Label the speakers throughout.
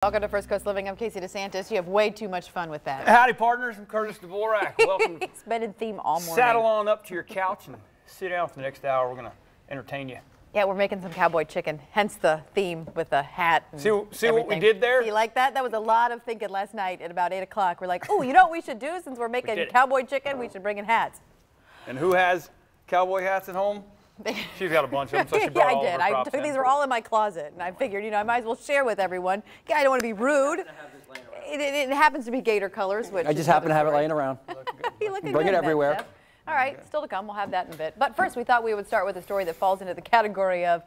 Speaker 1: Welcome to First Coast Living. I'm Casey DeSantis. You have way too much fun with that.
Speaker 2: Howdy, partners. I'm Curtis Dvorak. Welcome.
Speaker 1: It's been in theme all morning.
Speaker 2: Saddle on up to your couch and sit down for the next hour. We're going to entertain you.
Speaker 1: Yeah, we're making some cowboy chicken, hence the theme with the hat. And
Speaker 2: see what we did there?
Speaker 1: See, you like that? That was a lot of thinking last night at about 8 o'clock. We're like, oh, you know what we should do since we're making cowboy chicken? We should bring in hats.
Speaker 2: And who has cowboy hats at home? She's got a bunch of them, so she brought all of her props in.
Speaker 1: These were all in my closet, and I figured, you know, I might as well share with everyone. Yeah, I don't want to be rude. It happens to be gator colors, which
Speaker 3: I just happen to have it laying around.
Speaker 1: Bring
Speaker 3: it everywhere.
Speaker 1: All right, still to come. We'll have that in a bit. But first, we thought we would start with a story that falls into the category of,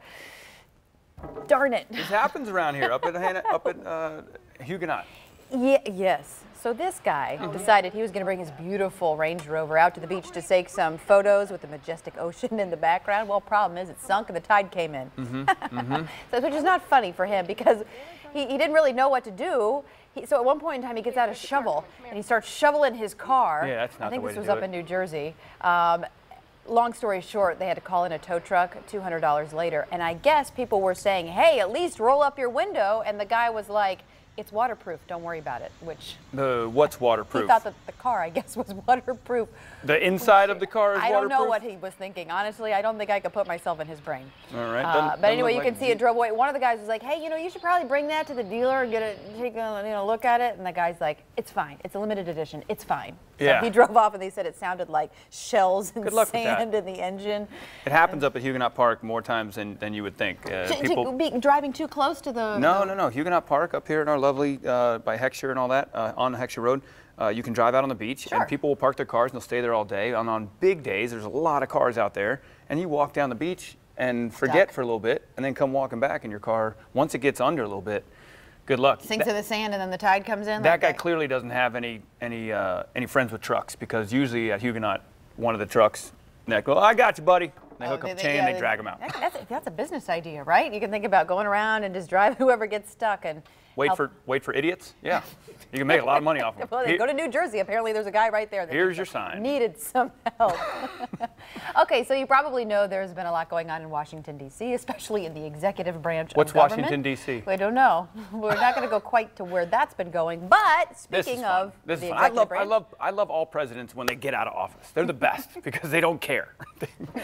Speaker 1: darn it.
Speaker 2: This happens around here, up at Huguenot.
Speaker 1: Yeah, yes. So this guy decided he was going to bring his beautiful Range Rover out to the beach to take some photos with the majestic ocean in the background. Well, problem is it sunk and the tide came in. So, which is not funny for him because he didn't really know what to do. So at one point in time, he gets out a shovel and he starts shoveling his car.
Speaker 2: Yeah, that's not the way to do it.
Speaker 1: I think this was up in New Jersey. Long story short, they had to call in a tow truck $200 later. And I guess people were saying, hey, at least roll up your window. And the guy was like, it's waterproof, don't worry about it, which...
Speaker 2: What's waterproof?
Speaker 1: He thought that the car, I guess, was waterproof.
Speaker 2: The inside of the car is waterproof?
Speaker 1: I don't know what he was thinking. Honestly, I don't think I could put myself in his brain.
Speaker 2: All right.
Speaker 1: But anyway, you can see it drove away. One of the guys was like, hey, you know, you should probably bring that to the dealer and take a look at it. And the guy's like, it's fine. It's a limited edition. It's fine. So
Speaker 2: yeah.
Speaker 1: He drove off and they said it sounded like shells and sand in the engine.
Speaker 2: It happens up at Huguenot Park more times than you would think.
Speaker 1: People driving too close to the...
Speaker 2: No. Huguenot Park up here in our lovely, by Heckscher and all that, on Heckscher Road. You can drive out on the beach, and people will park their cars and they'll stay there all day. And on big days, there's a lot of cars out there, and you walk down the beach and forget for a little bit, and then come walking back in your car. Once it gets under a little bit, good luck.
Speaker 1: Sinks in the sand, and then the tide comes in.
Speaker 2: That guy clearly doesn't have any friends with trucks, because usually at Huguenot, one of the trucks, they go, I got you, buddy. They hook up a chain and they drag them out.
Speaker 1: That's a business idea, right? You can think about going around and just drive whoever gets stuck and
Speaker 2: wait for idiots. Yeah, you can make a lot of money off of them.
Speaker 1: Well, go to New Jersey. Apparently, there's a guy right there that
Speaker 2: here's your sign.
Speaker 1: Needed some help. Okay, so you probably know there's been a lot going on in Washington D.C., especially in the executive branch of government.
Speaker 2: What's Washington D.C.?
Speaker 1: We don't know. We're not going to go quite to where that's been going. But speaking of the executive branch,
Speaker 2: I love all presidents when they get out of office. They're the best because they don't care.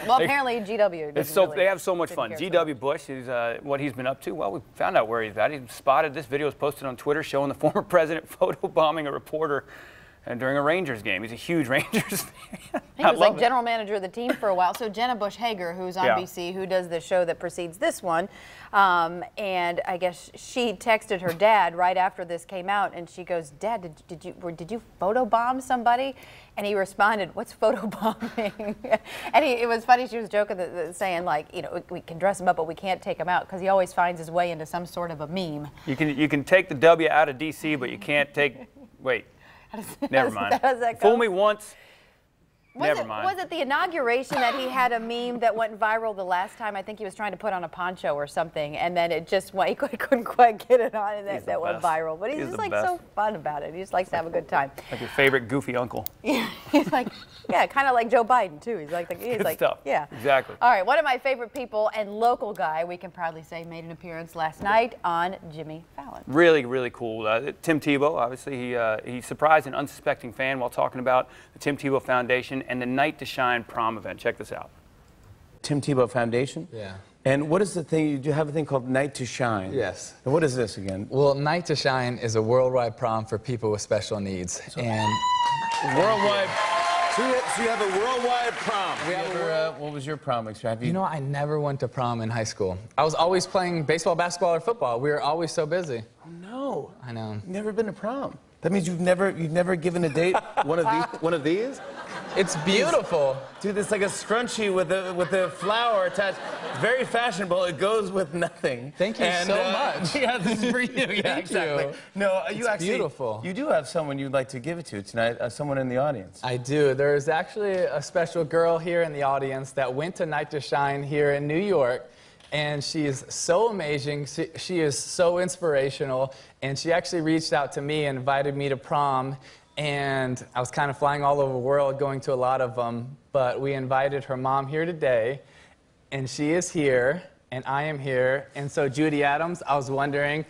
Speaker 1: Well, apparently GW.
Speaker 2: They have so much fun. GW Bush is what he's been up to. Well, we found out where he's at. He spotted this video was posted on Twitter showing the former president photobombing a reporter during a Rangers game. He's a huge Rangers fan.
Speaker 1: He was like general manager of the team for a while. So Jenna Bush Hager, who's on BC, who does the show that precedes this one, and I guess she texted her dad right after this came out, and she goes, Dad, did you photobomb somebody? And he responded, what's photobombing? And it was funny, she was joking, saying like, you know, we can dress him up, but we can't take him out, because he always finds his way into some sort of a meme.
Speaker 2: You can take the W out of DC, but you can't take, wait. Never mind. Fool me once. Never mind.
Speaker 1: Was it the inauguration that he had a meme that went viral the last time? I think he was trying to put on a poncho or something, and then it just went, he couldn't quite get it on, and that went viral. But he's just like so fun about it. He just likes to have a good time.
Speaker 2: Like your favorite goofy uncle.
Speaker 1: Yeah, he's like, yeah, kind of like Joe Biden too. He's like,
Speaker 2: good stuff.
Speaker 1: Yeah,
Speaker 2: exactly.
Speaker 1: All right, one of my favorite people and local guy, we can proudly say, made an appearance last night on Jimmy Fallon.
Speaker 2: Really, really cool. Tim Tebow, obviously, he surprised an unsuspecting fan while talking about the Tim Tebow Foundation and the Night to Shine prom event. Check this out.
Speaker 4: Tim Tebow Foundation?
Speaker 5: Yeah.
Speaker 4: And what is the thing, you have a thing called Night to Shine?
Speaker 5: Yes.
Speaker 4: And what is this again?
Speaker 5: Well, Night to Shine is a worldwide prom for people with special needs. And
Speaker 4: worldwide, so you have a worldwide prom. What was your prom experience?
Speaker 5: You know, I never went to prom in high school. I was always playing baseball, basketball, or football. We were always so busy.
Speaker 4: Oh, no.
Speaker 5: I know.
Speaker 4: You've never been to prom. That means you've never given a date one of these?
Speaker 5: It's beautiful.
Speaker 4: Dude, it's like a scrunchie with a flower attached. Very fashionable. It goes with nothing.
Speaker 5: Thank you so much.
Speaker 4: Yeah, this is for you. Yeah, exactly.
Speaker 5: You.
Speaker 4: No, you actually
Speaker 5: beautiful.
Speaker 4: You do have someone you'd like to give it to tonight. Someone in the audience.
Speaker 5: I do. There's actually a special girl here in the audience that went to Night to Shine here in New York. And she is so amazing. She is so inspirational. And she actually reached out to me and invited me to prom. And I was kind of flying all over the world, going to a lot of them. But we invited her mom here today. And she is here. And I am here. And so, Judy Adams, I was wondering,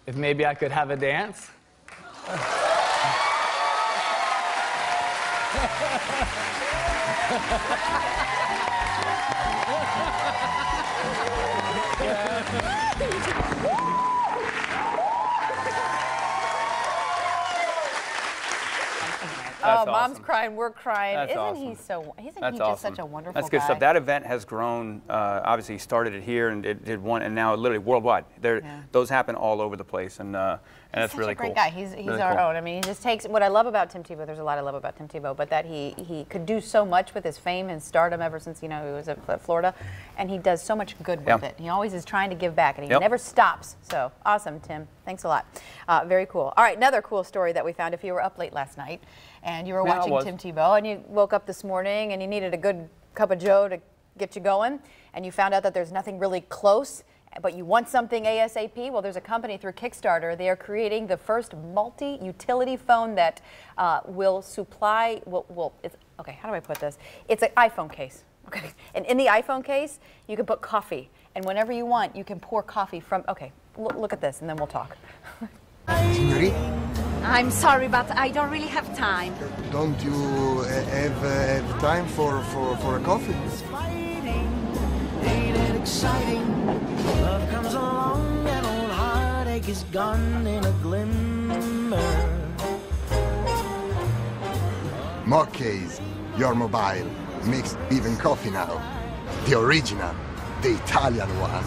Speaker 5: if maybe I could have a dance.
Speaker 1: Oh,
Speaker 2: That's
Speaker 1: Mom's
Speaker 2: awesome.
Speaker 1: crying, we're crying.
Speaker 2: That's
Speaker 1: Isn't
Speaker 2: awesome.
Speaker 1: he so? Isn't
Speaker 2: That's
Speaker 1: he just
Speaker 2: awesome.
Speaker 1: such a wonderful
Speaker 2: That's good
Speaker 1: guy?
Speaker 2: stuff. That event has grown. Obviously, he started it here and it did one, and now literally worldwide. Those happen all over the place, and that's really cool.
Speaker 1: He's such a great guy. He's
Speaker 2: really
Speaker 1: our
Speaker 2: cool.
Speaker 1: own. I mean, he just takes what I love about Tim Tebow. There's a lot I love about Tim Tebow, but that he could do so much with his fame and stardom ever since he was at Florida, and he does so much good with it. He always is trying to give back, and he never stops. So awesome, Tim. Thanks a lot. Very cool. All right, another cool story that we found. If you were up late last night and you were watching Tim Tebow, and you woke up this morning and you needed a good cup of joe to get you going, and you found out that there's nothing really close, but you want something ASAP, well, there's a company through Kickstarter. They are creating the first multi-utility phone that will supply, okay, how do I put this? It's an iPhone case, okay? And in the iPhone case, you can put coffee. And whenever you want, you can pour coffee from, okay, look at this, and then we'll talk.
Speaker 3: I'm sorry, but I don't really have time.
Speaker 6: Don't you have time for a coffee?
Speaker 7: Ain't it exciting? Love comes along and old heartache is gone in a glimmer.
Speaker 6: Mockcase, your mobile, makes even coffee now. The original, the Italian one.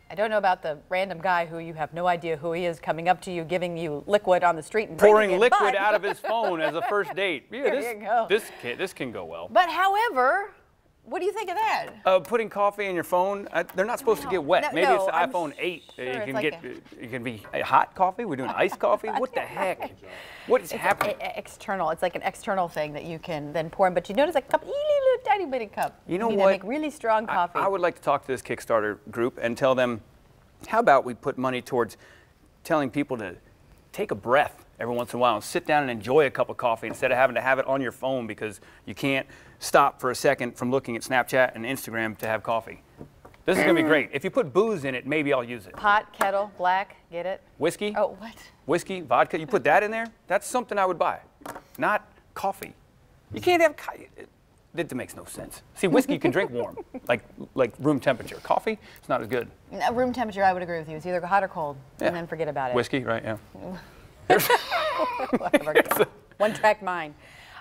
Speaker 1: I don't know about the random guy who you have no idea who he is coming up to you, giving you liquid on the street and
Speaker 2: pouring liquid out of his phone as a first date. Yeah,
Speaker 1: There you go.
Speaker 2: This can go well.
Speaker 1: But however, what do you think of that?
Speaker 2: Putting coffee in your phone, they're not supposed to get wet. Maybe it's the iPhone 8.
Speaker 1: Sure,
Speaker 2: You
Speaker 1: it's
Speaker 2: can
Speaker 1: like
Speaker 2: it can be hot coffee. We're doing iced coffee. What the heck? What is happening?
Speaker 1: External. It's like an external thing that you can then pour in. But you notice a cup, little tiny bitty cup.
Speaker 2: You know
Speaker 1: need
Speaker 2: what?
Speaker 1: To make really strong coffee.
Speaker 2: I would like to talk to this Kickstarter group and tell them, how about we put money towards telling people to take a breath every once in a while and sit down and enjoy a cup of coffee instead of having to have it on your phone because you can't stop for a second from looking at Snapchat and Instagram to have coffee. This is going to be great. If you put booze in it, maybe I'll use it.
Speaker 1: Hot, kettle, black, get it?
Speaker 2: Whiskey?
Speaker 1: Oh, what?
Speaker 2: Whiskey, vodka, you put that in there? That's something I would buy, not coffee. You can't have that makes no sense. See, whiskey you can drink warm, like room temperature. Coffee, it's not as good.
Speaker 1: Room temperature, I would agree with you. It's either hot or cold, and then forget about it.
Speaker 2: Whiskey, right, yeah.
Speaker 1: Whatever. One-track mind.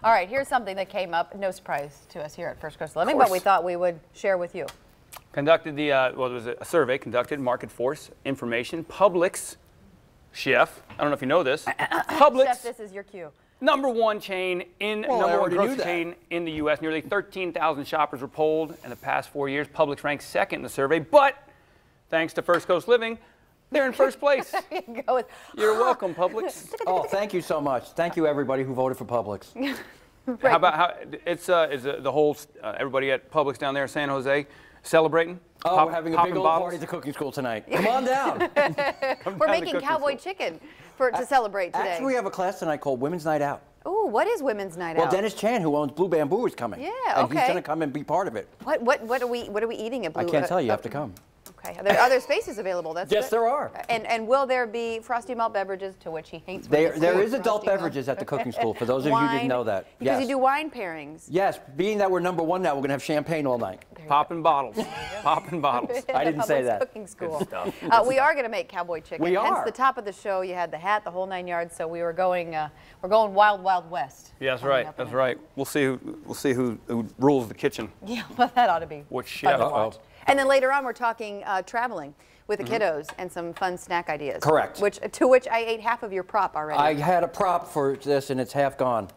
Speaker 1: All right, here's something that came up, no surprise to us here at First Coast Living, but we thought we would share with you.
Speaker 2: Conducted there was a survey conducted, market force information, Publix, Chef, I don't know if you know this, Publix.
Speaker 1: Chef, this is your cue.
Speaker 2: Number one chain number one grocery chain in the U.S. Nearly 13,000 shoppers were polled in the past 4 years. Publix ranked second in the survey, but thanks to First Coast Living, they're in first place.
Speaker 1: There you go.
Speaker 2: You're welcome, Publix.
Speaker 8: Oh, thank you so much. Thank you, everybody who voted for Publix.
Speaker 1: Right.
Speaker 2: How about is the whole everybody at Publix down there in San Jose celebrating?
Speaker 8: Oh, we're having a big old party at the cooking school tonight. Come on down.
Speaker 1: We're making cowboy chicken to celebrate today.
Speaker 8: Actually, we have a class tonight called Women's Night Out.
Speaker 1: Ooh, what is Women's Night Out?
Speaker 8: Well, Dennis Chan, who owns Blue Bamboo, is coming.
Speaker 1: Yeah,
Speaker 8: and he's going to come and be part of it.
Speaker 1: What are we eating at Blue?
Speaker 8: I can't tell you. You have to come.
Speaker 1: Okay. Are there other spaces available? That's
Speaker 8: Yes,
Speaker 1: good.
Speaker 8: there are.
Speaker 1: And will there be frosty malt beverages, to which he hates?
Speaker 8: There is adult beverages at the cooking school, for those of you who didn't know that.
Speaker 1: Because you do wine pairings.
Speaker 8: Yes, being that we're number one now, we're going to have champagne all night.
Speaker 2: Popping bottles. Popping bottles.
Speaker 8: I didn't say that.
Speaker 1: Cooking school.
Speaker 2: Good stuff.
Speaker 1: We are going to make cowboy chicken.
Speaker 8: We are.
Speaker 1: Hence the top of the show, you had the hat, the whole 9 yards. So we were going, wild, wild west.
Speaker 2: Yeah, that's right. That's right. We'll see who rules the kitchen.
Speaker 1: Yeah, well, that ought to be
Speaker 2: Which
Speaker 1: fun
Speaker 2: chef?
Speaker 1: to watch. And then later on, we're talking traveling with the kiddos and some fun snack ideas.
Speaker 8: Correct.
Speaker 1: To which I ate half of your prop already.
Speaker 8: I had a prop for this, and it's half gone.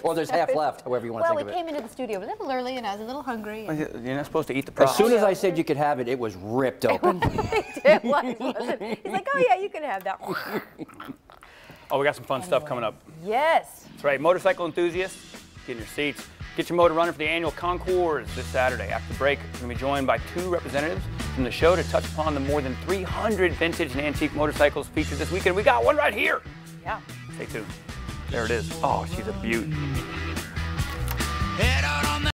Speaker 8: Or there's half left, however you want to think of it.
Speaker 1: Well, we came into the studio a little early, and I was a little hungry.
Speaker 2: You're not supposed to eat the prop.
Speaker 8: As soon as I said you could have it, it was ripped open.
Speaker 1: It was, wasn't it? He's like, oh, yeah, you can have that.
Speaker 2: Oh, we got some fun stuff coming up.
Speaker 1: Yes.
Speaker 2: That's right. Motorcycle enthusiasts, get in your seats. Get your motor running for the annual Concours this Saturday. After the break, we're going to be joined by 2 representatives from the show to touch upon the more than 300 vintage and antique motorcycles featured this weekend. We got one right here.
Speaker 1: Yeah.
Speaker 2: Stay tuned. There it is. Oh, she's a beaut.